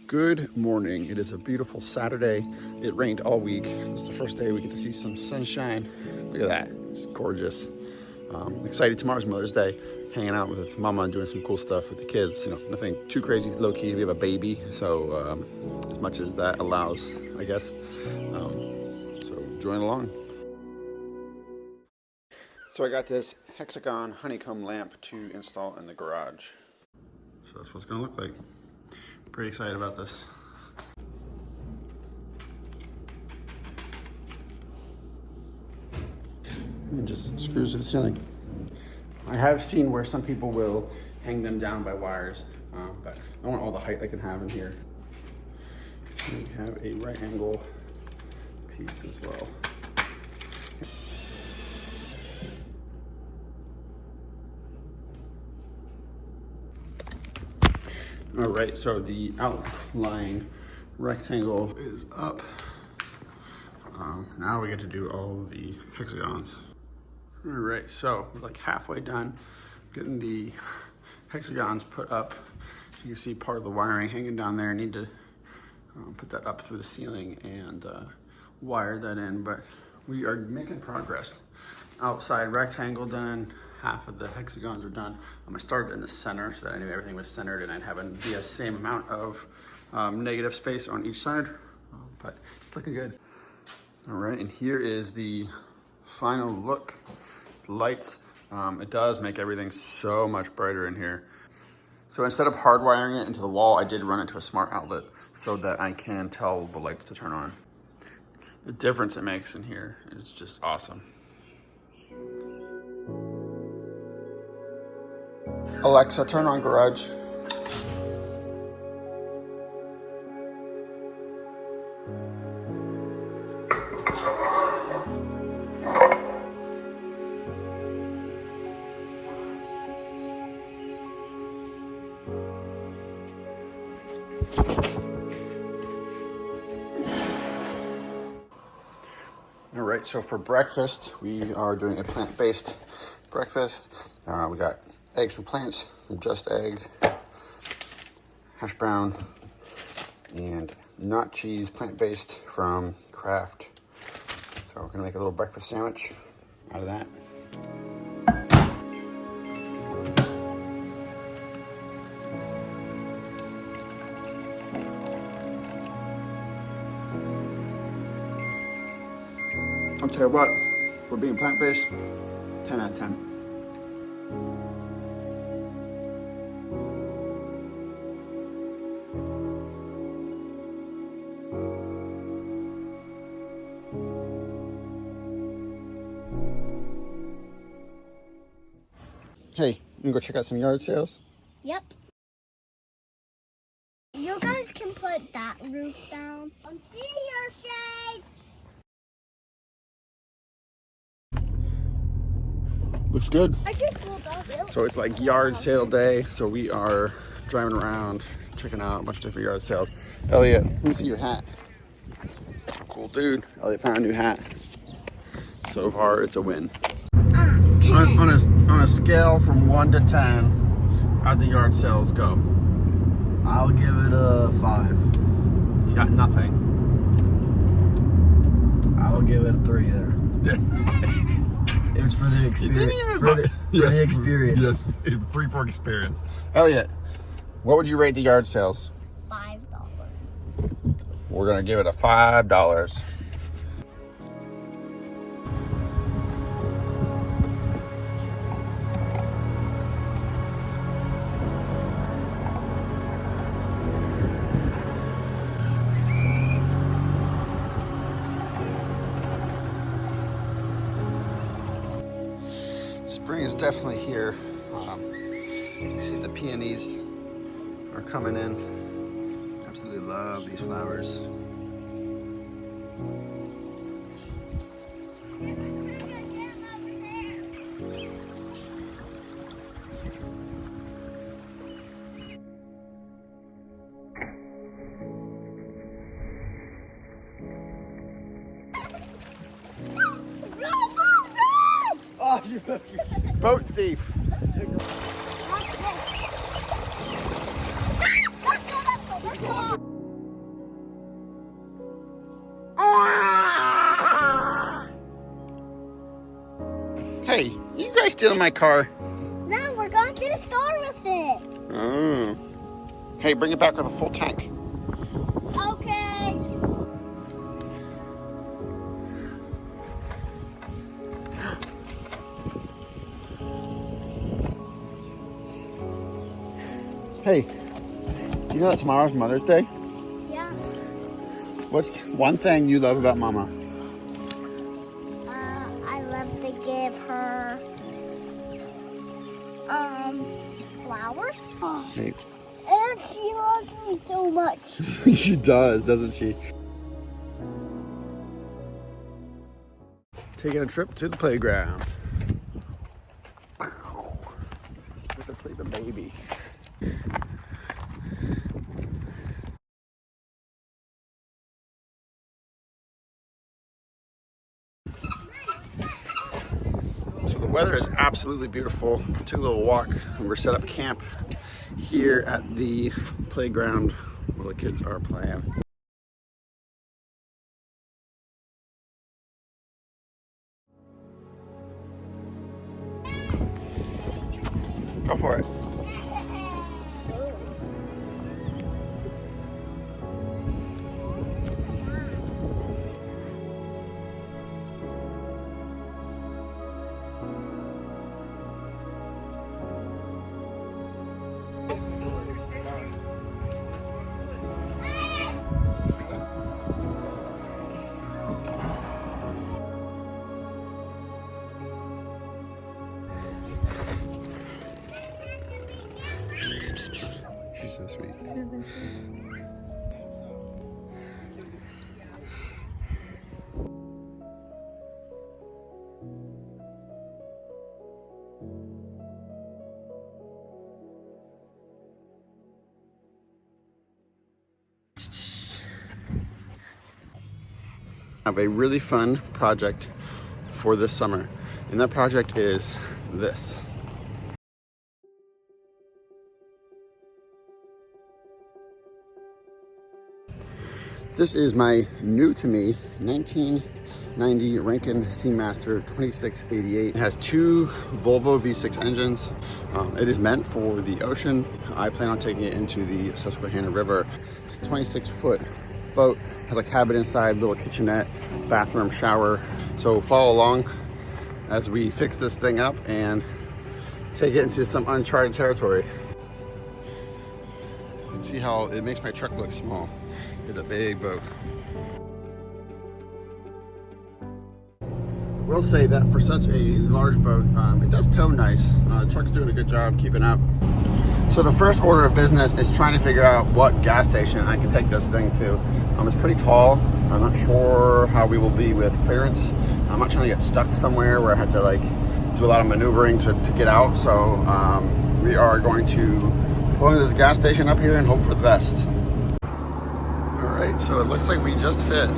Good morning. It is a beautiful Saturday. It rained all week. This is the first day we get to see some sunshine. Look at that. It's gorgeous. Excited. Tomorrow's Mother's Day. Hanging out with Mama and doing some cool stuff with the kids. You know, nothing too crazy, low key. We have a baby, so as much as that allows, I guess. So join along. So I got this hexagon honeycomb lamp to install in the garage. So that's what it's gonna look like. Pretty excited about this. And just screws to the ceiling. I have seen where some people will hang them down by wires, but I want all the height I can have in here. We have a right angle piece as well. All right, so the outlying rectangle is up. Now we get to do all the hexagons. All right, so we're like halfway done getting the hexagons put up. You can see part of the wiring hanging down there. I need to put that up through the ceiling and wire that in, but we are making progress. Outside rectangle done. Half of the hexagons are done. I started in the center so that I knew everything was centered and I'd have the same amount of negative space on each side, but it's looking good. All right, and here is the final look. The lights, it does make everything so much brighter in here. So instead of hardwiring it into the wall, I did run it to a smart outlet so that I can tell the lights to turn on. The difference it makes in here is just awesome. Alexa, turn on garage. All right, so for breakfast, we are doing a plant-based breakfast. We got eggs from plants, from Just Egg, hash brown, and not cheese, plant-based from Kraft. So we're gonna make a little breakfast sandwich out of that. I'll tell you what, for being plant-based, 10 out of 10. Hey, you wanna go check out some yard sales? Yep. You guys can put that roof down. I'm seeing your shades. Looks good. I just pulled up. So it's like yard sale day. So we are driving around, checking out a bunch of different yard sales. Elliot, let me see your hat. Cool dude. Elliot found a new hat. So far, it's a win. On a scale from 1 to 10, how'd the yard sales go? I'll give it a 5. You got nothing. I'll give it a 3 there. It was for the experience. For the experience. Yes, 3 for experience. Elliot, what would you rate the yard sales? $5. We're gonna give it a $5. Spring is definitely here. You see the peonies are coming in. Absolutely love these flowers. Oh, you Boat thief. Watch this. Let's go. guy stealing my car? No, we're going to the store with it. Oh. Hey, bring it back with a full tank. Okay. Hey, do you know that tomorrow's Mother's Day? Yeah. What's one thing you love about Mama? I love to give her flowers. Hey. And she loves me so much. She does, doesn't she? Taking a trip to the playground. With a sleeping baby. So the weather is absolutely beautiful. Took a little walk and we're set up camp here at the playground where the kids are playing. Go for it. She's so sweet. I have a really fun project for this summer, and that project is this. This is my new to me 1990 Rankine Seamaster 2688. It has two Volvo V6 engines. It is meant for the ocean. I plan on taking it into the Susquehanna River. It's a 26-foot boat, has a cabin inside, little kitchenette, bathroom, shower. So follow along as we fix this thing up and take it into some uncharted territory. You can see how it makes my truck look small. It's a big boat. We'll say that for such a large boat, it does tow nice. The truck's doing a good job keeping up. So the first order of business is trying to figure out what gas station I can take this thing to. It's pretty tall. I'm not sure how we will be with clearance. I'm not trying to get stuck somewhere where I have to like do a lot of maneuvering to get out. So we are going to pull into this gas station up here and hope for the best. All right, so it looks like we just fit.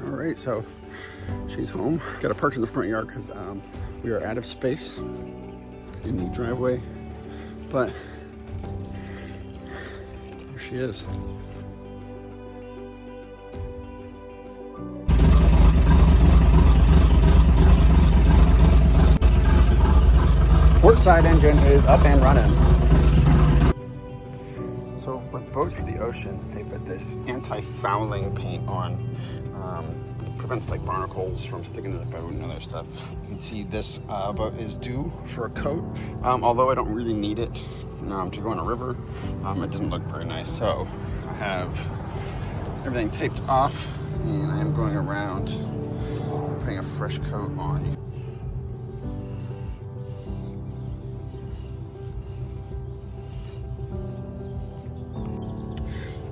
All right, so she's home. Got to park in the front yard because we are out of space in the driveway, but here she is. Port side engine is up and running. So with boats for the ocean, they put this anti-fouling paint on. It prevents like barnacles from sticking to the boat and other stuff. You can see this boat is due for a coat. Although I don't really need it to go in a river, it doesn't look very nice. So I have everything taped off and I am going around putting a fresh coat on.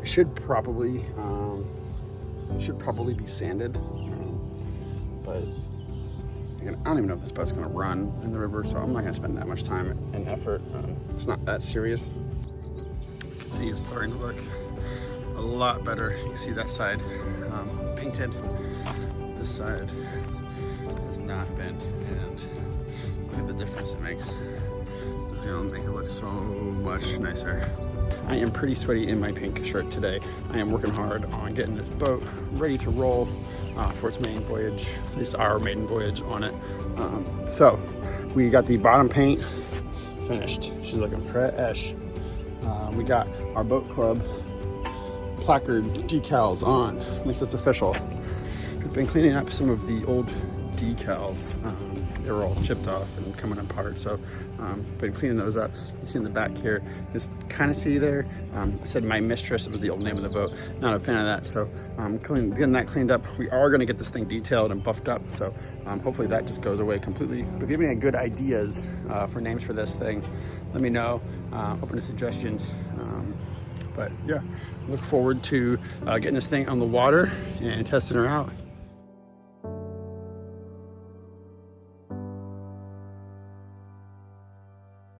Should probably be sanded, but again, I don't even know if this boat's gonna run in the river, so I'm not gonna spend that much time and effort. It's not that serious. You can see it's starting to look a lot better. You can see that side painted. This side is not bent, and look at the difference it makes. It's gonna make it look so much nicer. I am pretty sweaty in my pink shirt today. I am working hard on getting this boat ready to roll for its maiden voyage, at least our maiden voyage on it. So we got the bottom paint finished. She's looking fresh. We got our boat club placard decals on, makes us official. We've been cleaning up some of the old decals. They were all chipped off and coming apart, so been cleaning those up. You see in the back here, just kind of see there, I said My Mistress was the old name of the boat. Not a fan of that, so getting that cleaned up. We are gonna get this thing detailed and buffed up, so hopefully that just goes away completely. But if you have any good ideas for names for this thing, let me know. Open to suggestions. But yeah, look forward to getting this thing on the water and testing her out.